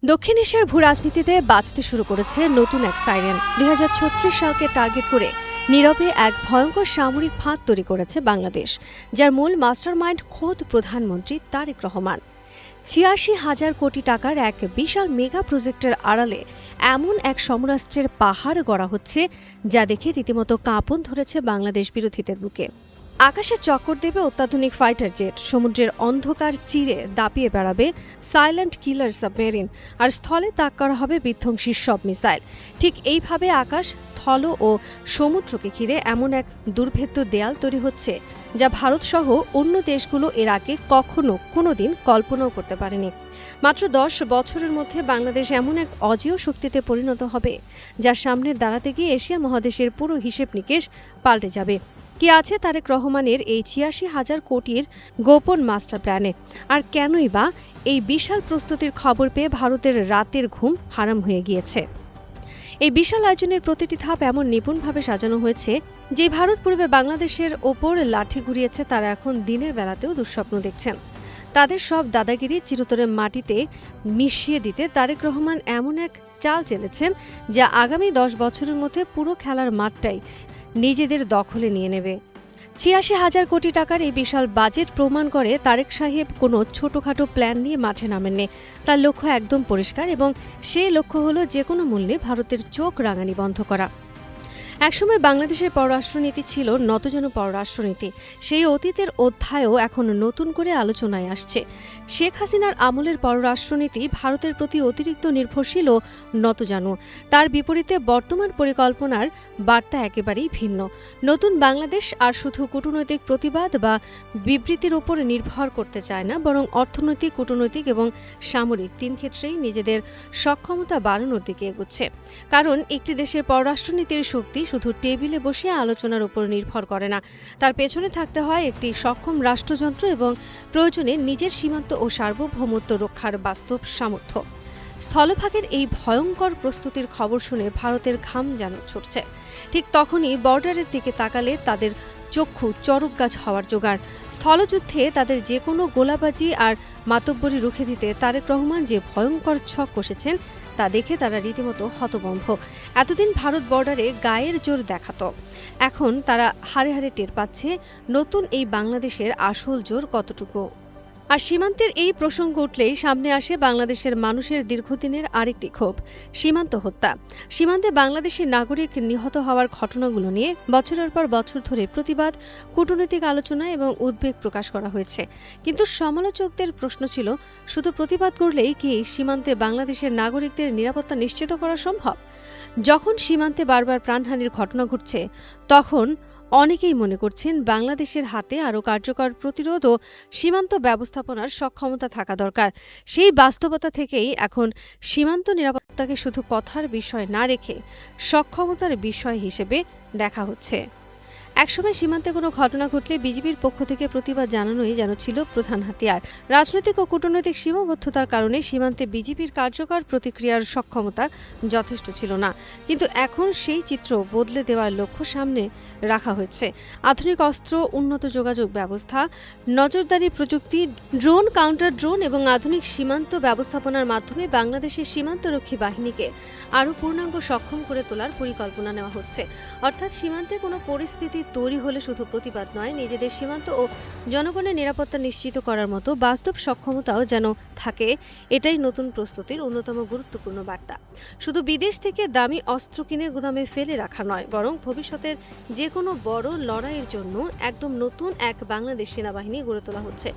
দক্ষিণ এশিয়ার ভূরাজনীতিতে বাজতে শুরু করেছে নতুন এক সাইরেন। ২০৩৬ সালকে টার্গেট করে নীরবে এক ভয়ঙ্কর সামরিক ফাঁদ তৈরি করেছে বাংলাদেশ, যার মূল মাস্টারমাইন্ড খোদ প্রধানমন্ত্রী তারেক রহমান। ৮৬,০০০ কোটি টাকার এক বিশাল মেগা প্রজেক্টের আড়ালে এমন এক সমরাস্ত্রের পাহাড় গড়া হচ্ছে, যা দেখে রীতিমতো কাঁপন ধরেছে বাংলাদেশ বিরোধীদের বুকে। আকাশে চক্কর দেবে অত্যাধুনিক ফাইটার জেট, সমুদ্রের অন্ধকার চিরে দাপিয়ে বেড়াবে সাইলেন্ট কিলার সাবমেরিন, আর স্থলে তাক করা হবে বিধ্বংসী সব মিসাইল। ঠিক এইভাবে আকাশ, স্থল ও সমুদ্রকে ঘিরে এমন এক দুর্ভেদ্য দেয়াল তৈরি হচ্ছে, যা ভারতসহ অন্য দেশগুলো এর আগে কখনো কোনোদিন কল্পনাও করতে পারেনি। মাত্র ১০ বছরের মধ্যে বাংলাদেশ এমন এক অজেয় শক্তিতে পরিণত হবে, যার সামনে দাঁড়াতে গিয়ে এশিয়া মহাদেশের পুরো হিসেব নিকেশ পাল্টে যাবে। কি আছে তারেক রহমানের এই ৮৬,০০০ কোটির গোপন মাস্টার প্ল্যানে, আর কেনই বা এই বিশাল প্রস্তুতির খবর পেয়ে ভারতের রাতের ঘুম হারাম হয়ে গিয়েছে? এই বিশাল আয়োজনের প্রতিটি ধাপ এমন নিপুণভাবে সাজানো হয়েছে যে ভারত পূর্বে বাংলাদেশের ওপর লাঠি ঘুরিয়েছে, তারা এখন দিনের বেলাতেও দুঃস্বপ্ন দেখছেন। তাদের সব দাদাগিরি চিরতরে মাটিতে মিশিয়ে দিতে তারেক রহমান এমন এক চাল চেলেছেন, যা আগামী ১০ বছরের মধ্যে পুরো খেলার মাঠটাই নিজেদের দখলে নিয়ে নেবে। ৮৬,০০০ কোটি টাকার এই বিশাল বাজেট প্রমাণ করে তারেক সাহেব কোনো ছোটখাটো প্ল্যান নিয়ে মাঠে নামেননি। তার লক্ষ্য একদম পরিষ্কার, এবং সেই লক্ষ্য হলো যে কোনো মূল্যে ভারতের চোখ রাঙানি বন্ধ করা। একসময় বাংলাদেশের পররাষ্ট্রনীতি ছিল নতজানু পররাষ্ট্রনীতি। সেই অতীতের অধ্যায়ও এখন নতুন করে আলোচনায় আসছে। শেখ হাসিনার আমলের পররাষ্ট্রনীতি ভারতের প্রতি অতিরিক্ত নির্ভরশীল ও নতজানু। তার বিপরীতে বর্তমান পরিকল্পনার বার্তা একেবারেই ভিন্ন। নতুন বাংলাদেশ আর শুধু কূটনৈতিক প্রতিবাদ বা বিবৃতির ওপর নির্ভর করতে চায় না, বরং অর্থনৈতিক, কূটনৈতিক এবং সামরিক তিন ক্ষেত্রেই নিজেদের সক্ষমতা বাড়ানোর দিকে এগোচ্ছে। কারণ একটি দেশের পররাষ্ট্রনীতির শক্তি শুধু টেবিলে বসে আলোচনার উপর নির্ভর করে না, তার পেছনে থাকতে হয় একটি সক্ষম রাষ্ট্রযন্ত্র এবং প্রয়োজনে নিজের সীমান্ত ও সার্বভৌমত্ব রক্ষার বাস্তব সামর্থ্য। স্থলভাগের এই ভয়ঙ্কর প্রস্তুতির খবর শুনে ভারতের ঘাম যেন ছুটছে। ঠিক তখনই বর্ডারের দিকে তাকালে তাদের চক্ষু চরক গাছ হওয়ার জোগাড়। স্থলযুদ্ধে তাদের যে কোনো গোলাবাজি আর মাতব্বরি রুখে দিতে তারেক রহমান যে ভয়ঙ্কর ছক কষেছেন, তা দেখে তারা রীতিমতো হতভম্ব। এতদিন ভারত বর্ডারে গায়ের জোর দেখাতো, এখন তারা হাড়ে হাড়ে টের পাচ্ছে নতুন এই বাংলাদেশের আসল জোর কতটুকু। আর সীমান্তের এই প্রসঙ্গ উঠলেই সামনে আসে বাংলাদেশের মানুষের দীর্ঘদিনের আরেকটি ক্ষোভ, সীমান্ত হত্যা। সীমান্তে বাংলাদেশের নাগরিক নিহত হওয়ার ঘটনাগুলো নিয়ে বছরের পর বছর ধরে প্রতিবাদ, কূটনৈতিক আলোচনা এবং উদ্বেগ প্রকাশ করা হয়েছে। কিন্তু সমালোচকদের প্রশ্ন ছিল, শুধু প্রতিবাদ করলেই কি সীমান্তে বাংলাদেশের নাগরিকদের নিরাপত্তা নিশ্চিত করা সম্ভব? যখন সীমান্তে বারবার প্রাণহানির ঘটনা ঘটছে, তখন অনেকেই মনে করছেন বাংলাদেশের হাতে আরও কার্যকর প্রতিরোধ ও সীমান্ত ব্যবস্থাপনার সক্ষমতা থাকা দরকার। সেই বাস্তবতা থেকেই এখন সীমান্ত নিরাপত্তাকে শুধু কথার বিষয় না রেখে সক্ষমতার বিষয় হিসেবে দেখা হচ্ছে। একসময় সীমান্তে কোনো ঘটনা ঘটলে বিজিবির পক্ষ থেকে প্রতিবাদ জানানোই যেন ছিল প্রধান হাতিয়ার। রাজনৈতিক ও কূটনৈতিক সীমাবদ্ধতার কারণে সীমান্তে বিজিবির কার্যকর প্রতিক্রিয়ার সক্ষমতা যথেষ্ট ছিল না। কিন্তু এখন সেই চিত্র বদলে দেওয়ার লক্ষ্য সামনে রাখা হয়েছে। আধুনিক অস্ত্র, উন্নত যোগাযোগ ব্যবস্থা, নজরদারি প্রযুক্তি, ড্রোন, কাউন্টার ড্রোন এবং আধুনিক সীমান্ত ব্যবস্থাপনার মাধ্যমে বাংলাদেশের সীমান্তরক্ষী বাহিনীকে আরও পূর্ণাঙ্গ সক্ষম করে তোলার পরিকল্পনা নেওয়া হচ্ছে। অর্থাৎ সীমান্তে কোনো পরিস্থিতি তৈরি হলে শুধু প্রতিবাদ নয়, নিজেদের সীমান্ত ও জনগণের নিরাপত্তা নিশ্চিত করার মতো বাস্তব সক্ষমতাও যেন থাকে। এটাই নতুন প্রস্তুতির অন্যতম গুরুত্বপূর্ণ বার্তা। শুধু বিদেশ থেকে দামি অস্ত্র কিনে গুদামে ফেলে রাখা নয়, বরং ভবিষ্যতের যে কোনো বড় লড়াইয়ের জন্য একদম নতুন এক বাংলাদেশ সেনাবাহিনী গড়ে তোলা হচ্ছে।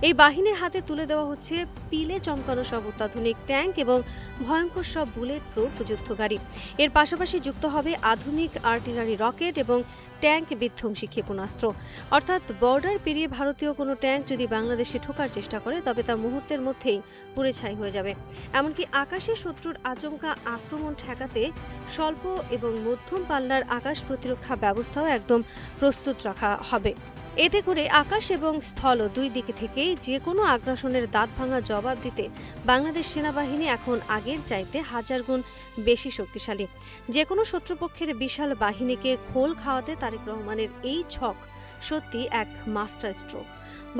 এই বাহিনীর হাতে তুলে দেওয়া হচ্ছে পিলে চমকানো সব অত্যাধুনিক ট্যাঙ্ক এবং ভয়ঙ্কর সব বুলেট প্রুফ যুদ্ধগাড়ি। এর পাশাপাশি যুক্ত হবে আধুনিক আর্টিলারি রকেট এবং ট্যাঙ্ক বিধ্বংসী ক্ষেপণাস্ত্র। অর্থাৎ বর্ডার পেরিয়ে ভারতীয় কোনো ট্যাঙ্ক যদি বাংলাদেশে ঢোকার চেষ্টা করে, তবে তা মুহূর্তের মধ্যেই পুড়ে ছাই হয়ে যাবে। এমনকি আকাশে শত্রুর আচমকা আক্রমণ ঠেকাতে স্বল্প এবং মধ্যম পাল্লার আকাশ প্রতিরক্ষা ব্যবস্থাও একদম প্রস্তুত রাখা হবে। এতে করে আকাশ এবং স্থল দুই দিকে থেকেই যে কোনো আগ্রাসনের দাঁত ভাঙা জবাব দিতে বাংলাদেশ সেনাবাহিনী এখন আগের চাইতে হাজার গুণ বেশি শক্তিশালী। যে কোনো শত্রুপক্ষের বিশাল বাহিনীকে খোল খাওয়াতে তারেক রহমানের এই ছক সত্যি এক মাস্টার স্ট্রোক।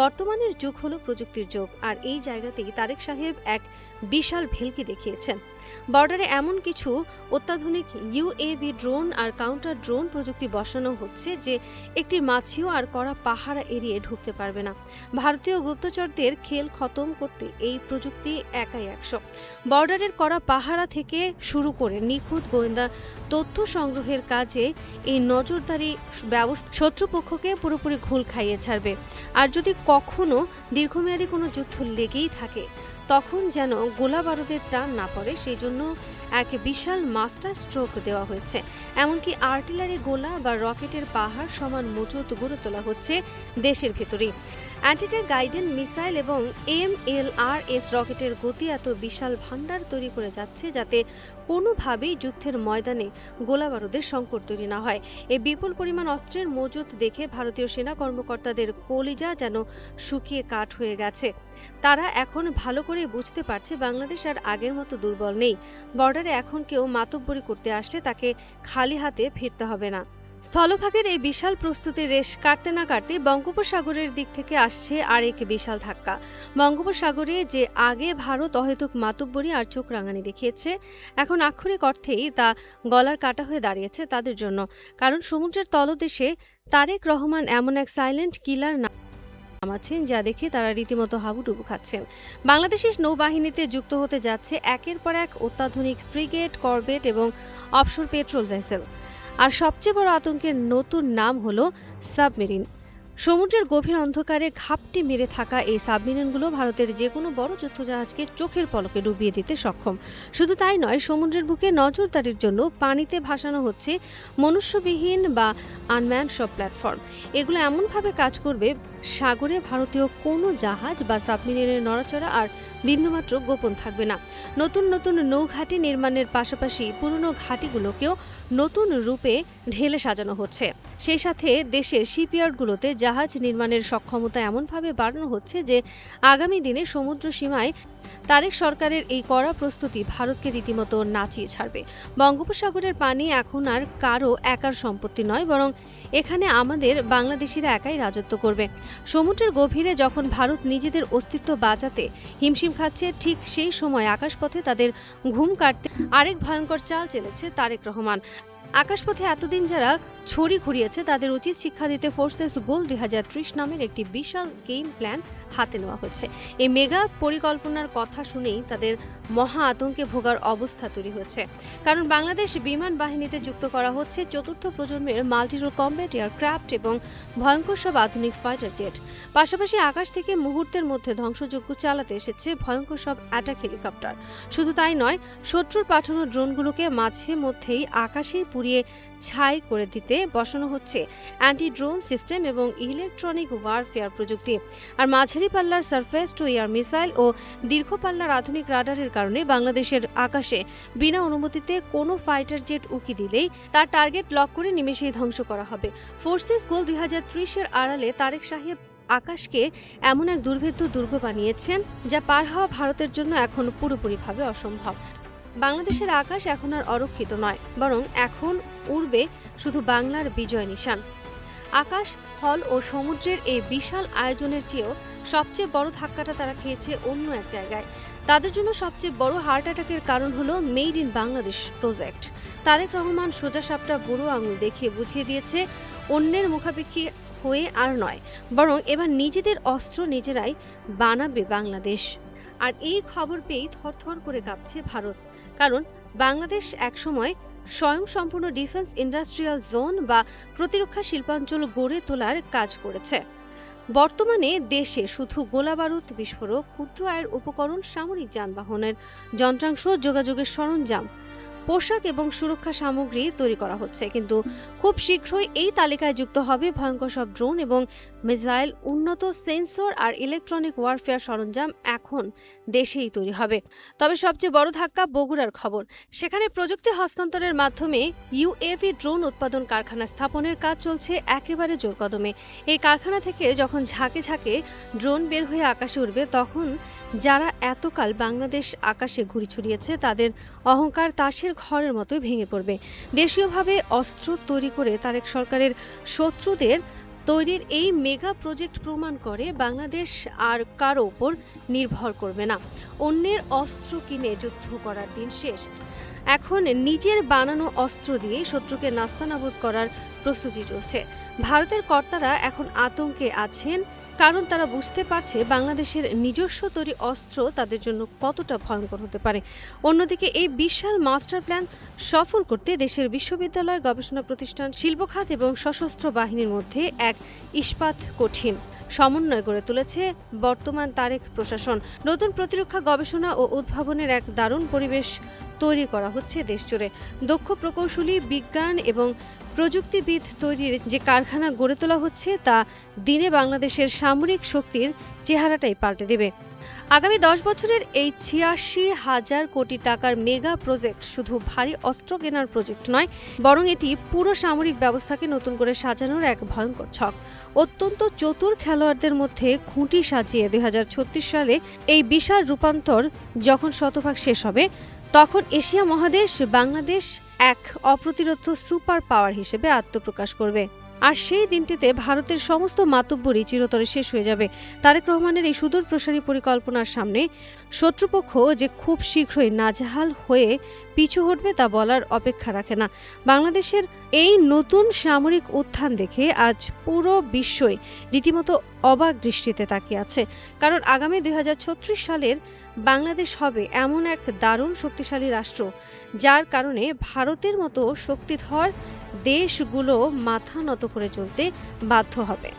বর্তমানের যুগ হলো প্রযুক্তির যুগ, আর এই জায়গাতেই তারেক সাহেব এক বিশাল ভেলকি দেখিয়েছেন। বর্ডারে এমন কিছু অত্যাধুনিক ইউএভি ড্রোন আর কাউন্টার ড্রোন প্রযুক্তি বসানো হচ্ছে যে একটি মাছিও আর কড়া পাহারা এড়িয়ে ঢুকতে পারবে না। ভারতীয় গুপ্তচরদের খেল খতম করতে এই প্রযুক্তি একাই 100। বর্ডারের কড়া পাহারা থেকে শুরু করে নিখুঁত গোয়েন্দা তথ্য সংগ্রহের কাজে এই নজরদারি ব্যবস্থা শত্রুপক্ষকে পুরোপুরি ঘোল খাইয়ে ছাড়বে। আর যদি কখনো দীর্ঘমেয়াদী কোনো যুদ্ধ লেগেই থাকে, তখন যেন গোলা বারুদের টান না পড়ে সেই জন্য এক বিশাল মাস্টার স্ট্রোক দেওয়া হয়েছে। এমনকি আর্টিলারি গোলা বা রকেটের পাহাড় সমান মজুত গড়ে তোলা হচ্ছে দেশের ভেতরেই। অ্যান্টি-ট্যাঙ্ক গাইডেড মিসাইল এবং MLRS রকেটের গতি এত বিশাল ভান্ডার তৈরি করে যাচ্ছে যাতে কোনোভাবেই যুদ্ধের ময়দানে গোলা বারুদের সংকট তৈরি না হয়। এই বিপুল পরিমাণ অস্ত্রের মজুত দেখে ভারতীয় সেনা কর্মকর্তাদের কলিজা যেন শুকিয়ে কাঠ হয়ে গেছে। তারা এখন ভালো করে বুঝতে পারছে বাংলাদেশ আর আগের মতো দুর্বল নেই। বর্ডারে এখন কেউ মাতব্বরি করতে আসলে তাকে খালি হাতে ফিরতে হবে না। স্থলভাগের এই বিশাল প্রস্তুতির রেশ কাটতে না কাটতে বঙ্গোপসাগরের দিক থেকে আসছে আরেক বিশাল ধাক্কা। বঙ্গোপসাগরে যে আগে ভারত অহেতুক মাতব্বরি আর চোখ রাঙানি দেখিয়েছে, এখন আক্ষরিক অর্থেই তা গলার কাটা হয়ে দাঁড়িয়েছে তাদের জন্য। কারণ সমুদ্রের তলদেশে তারেক রহমান এমন এক সাইলেন্ট কিলার নামাচ্ছেন যা দেখে তারা রীতিমতো হাবুডুবু খাচ্ছেন। বাংলাদেশের নৌবাহিনীতে যুক্ত হতে যাচ্ছে একের পর এক অত্যাধুনিক ফ্রিগেট, করভেট এবং অফশোর পেট্রোল ভেসেল। আর সবচেয়ে বড় আতঙ্কের নতুন নাম হলো সাবমেরিন। সমুদ্রের গভীর অন্ধকারে ঘাপটি মেরে থাকা এই সাবমেরিনগুলো ভারতের যে কোনো বড় যুদ্ধজাহাজকে চোখের পলকে ডুবিয়ে দিতে সক্ষম। শুধু তাই নয়, সমুদ্রের বুকে নজরদারির জন্য পানিতে ভাসানো হচ্ছে মনুষ্যবিহীন বা আনম্যান্ড সব প্ল্যাটফর্ম। এগুলো এমনভাবে কাজ করবে সাগরে ভারতীয় কোনো জাহাজ বা সাবমেরিনের নড়াচড়া আর বিন্দুমাত্র গোপন থাকবে না। নতুন নতুন নৌঘাঁটি নির্মাণের পাশাপাশি পুরনো ঘাঁটিগুলোকেও নতুন রূপে ঢেলে সাজানো হচ্ছে। সেই সাথে দেশের শিপইয়ার্ডগুলোতে জাহাজ নির্মাণের সক্ষমতা এমনভাবে বাড়ানো হচ্ছে যে আগামী দিনে সমুদ্র সীমায় তারেক সরকারের এই কড়া প্রস্তুতি ভারতকে রীতিমতো নাচিয়ে ছাড়বে। বঙ্গোপসাগরের পানি এখন আর কারো একার সম্পত্তি নয়, বরং এখানে আমাদের বাংলাদেশিরা একাই রাজত্ব করবে। সমুদ্রের গভীরে যখন ভারত নিজেদের অস্তিত্ব বাঁচাতে হিমশিম খাচ্ছে, ঠিক সেই সময় আকাশপথে তাদের ঘুম কাটতে আরেক ভয়ঙ্কর চাল চেলেছে তারেক রহমান। আকাশপথে এতদিন যারা ছড়ি ঘুরিয়েছে তাদের উচিত শিক্ষা দিতে ফোর্সেস গোল 2030 নামের একটি বিশাল গেম প্ল্যান হাতে নেওয়া হচ্ছে। এই মেগা পরিকল্পনার কথা শুনেই তাদের মহা আতঙ্কে ভোগার অবস্থা তৈরি হয়েছে। কারণ বাংলাদেশ বিমান বাহিনীতে যুক্ত করা হচ্ছে চতুর্থ প্রজন্মের মাল্টিরোল কমব্যাট এয়ারক্রাফট এবং ভয়ঙ্কর সব আধুনিক ফাইটার জেট। পাশাপাশি আকাশ থেকে মুহূর্তের মধ্যে ধ্বংসযজ্ঞ চালাতে এসেছে ভয়ঙ্কর সব অ্যাটাক হেলিকপ্টার। শুধু তাই নয়, শত্রুর পাঠানো ড্রোনগুলোকে মাঝে মধ্যেই আকাশেই পুড়িয়ে ছাই করে দিতে বসানো হচ্ছে অ্যান্টি ড্রোন সিস্টেম এবং ইলেকট্রনিক ওয়ারফেয়ার প্রযুক্তি। আর মাঝারি পাল্লার সারফেস টু এয়ার মিসাইল ও দীর্ঘ পাল্লার আধুনিক রাডারের কারণে বাংলাদেশের আকাশে বিনা অনুমতিতে কোনো ফাইটার জেট উকি দিলেই তার টার্গেট লক করে নিমেষেই ধ্বংস করা হবে। ফোর্সেস গোল 2030-এর আড়ালে তারেক সাহেব আকাশকে এমন এক দুর্ভেদ্য দুর্গ বানিয়েছেন যা পার হওয়া ভারতের জন্য এখন পুরোপুরিভাবে অসম্ভব। বাংলাদেশের আকাশ এখন আর অরক্ষিত নয়, বরং এখন উড়বে শুধু বাংলার বিজয় নিশান। আকাশ, স্থল ও সমুদ্রের এই বিশাল আয়োজনের চেয়েও সবচেয়ে বড় ধাক্কাটা তারা খেয়েছে অন্য এক জায়গায়। তাদের জন্য সবচেয়ে বড় হার্ট অ্যাটাকের কারণ হলো made in Bangladesh project. Tarique Rahman সোজা সাপটা বুড়ো আঙুল দেখিয়ে বুঝিয়ে দিয়েছে অন্যের মুখাপেক্ষী হয়ে আর নয়, বরং এবার নিজেদের অস্ত্র নিজেরাই বানাবে বাংলাদেশ। আর এই খবর পেয়েই থরথর করে কাঁপছে ভারত। কারণ বাংলাদেশ একসময় স্বয়ংসম্পূর্ণ ডিফেন্স ইন্ডাস্ট্রিয়াল জোন বা প্রতিরক্ষা শিল্পাঞ্চল গড়ে তোলার কাজ করেছে। বর্তমানে দেশে শুধু গোলাবারুদ, বিস্ফোরক, ক্ষুদ্র আয়ের উপকরণ, সামরিক যানবাহনের যন্ত্রাংশ, যোগাযোগের সরঞ্জাম, পোশাক এবং সুরক্ষা সামগ্রী তৈরি করা হচ্ছে। কিন্তু খুব শীঘ্রই এই তালিকায় যুক্ত হবে ভয়ঙ্কর সব ড্রোন এবং মিসাইল, উন্নত সেন্সর আর ইলেকট্রনিক ওয়ারফেয়ার সরঞ্জাম এখন দেশেই তৈরি হবে। তবে সবচেয়ে বড় ধাক্কা বগুড়ার খবর। সেখানে প্রযুক্তি হস্তান্তরের মাধ্যমে ইউএভি ড্রোন উৎপাদন কারখানা স্থাপনের কাজ চলছে একেবারে জোরকদমে। এই কারখানা থেকে যখন ঝাঁকে ঝাঁকে ড্রোন বের হয়ে আকাশে উঠবে, তখন যারা এতকাল বাংলাদেশ আকাশে ঘুরি ছড়িয়েছে তাদের অহংকার তাসের ঘরের মতোই ভেঙে পড়বে। দেশীয়ভাবে অস্ত্র তৈরি করে তারেক সরকারের শত্রুদের তৈরির এই মেগা প্রজেক্ট প্রমাণ করে বাংলাদেশ আর কারো ওপর নির্ভর করবে না। অন্যের অস্ত্র কিনে যুদ্ধ করার দিন শেষ। এখন নিজের বানানো অস্ত্র দিয়ে শত্রুকে নাস্তানাবুদ করার প্রস্তুতি চলছে। ভারতের কর্তারা এখন আতঙ্কে আছেন, কারণ তারা বুঝতে পারছে বাংলাদেশের নিজস্ব তৈরি অস্ত্র তাদের জন্য কতটা ভয়ঙ্কর হতে পারে। অন্যদিকে এই বিশাল মাস্টার প্ল্যান সফল করতে দেশের বিশ্ববিদ্যালয়, গবেষণা প্রতিষ্ঠান, শিল্প খাত এবং সশস্ত্র বাহিনীর মধ্যে এক ইস্পাত কঠিন সমন্বয় গড়ে তুলেছে বর্তমান তারেক প্রশাসন। নতুন প্রতিরক্ষা গবেষণা ও উদ্ভাবনের এক দারুণ পরিবেশ তৈরি করা হচ্ছে দেশজুড়ে। দক্ষ প্রকৌশলী, বিজ্ঞান এবং প্রযুক্তিবিদ তৈরির যে কারখানা গড়ে তোলা হচ্ছে তা দিনে বাংলাদেশের সামরিক শক্তির চেহারাটাই পাল্টে দেবে। আগামী 10 বছরের এই ৮৬,০০০ কোটি টাকার মেগা প্রজেক্ট শুধু ভারী অস্ত্র কেনার প্রজেক্ট নয়, বরং এটি পুরো সামরিক ব্যবস্থাকে নতুন করে সাজানোর এক ভয়ঙ্কর ছক। অত্যন্ত চতুর খেলোয়াড়দের মধ্যে খুঁটি সাজিয়ে ২০৩৬ সালে এই বিশাল রূপান্তর যখন শতভাগ শেষ হবে, তখন এশিয়া মহাদেশ বাংলাদেশ এক অপ্রতিরোধ্য সুপার পাওয়ার হিসেবে আত্মপ্রকাশ করবে। আর সেই দিনটিতে ভারতের সমস্ত মাতব্বরি চিরতরে শেষ হয়ে যাবে। তারেক রহমানের এই সুদূর প্রসারী পরিকল্পনার সামনে শত্রুপক্ষ যে খুব শীঘ্রই নাজেহাল হয়ে পিছু হটবে তা বলার অপেক্ষা রাখে না। বাংলাদেশের এই নতুন সামরিক উত্থান দেখে আজ পুরো বিশ্বই রীতিমতো অবাক দৃষ্টিতে তাকিয়ে আছে। কারণ আগামী ২০৩৬ সালের বাংলাদেশ হবে এমন এক দারুণ শক্তিশালী রাষ্ট্র, যার কারণে ভারতের মতো শক্তিধর দেশগুলো মাথা নত করে চলতে বাধ্য হবে।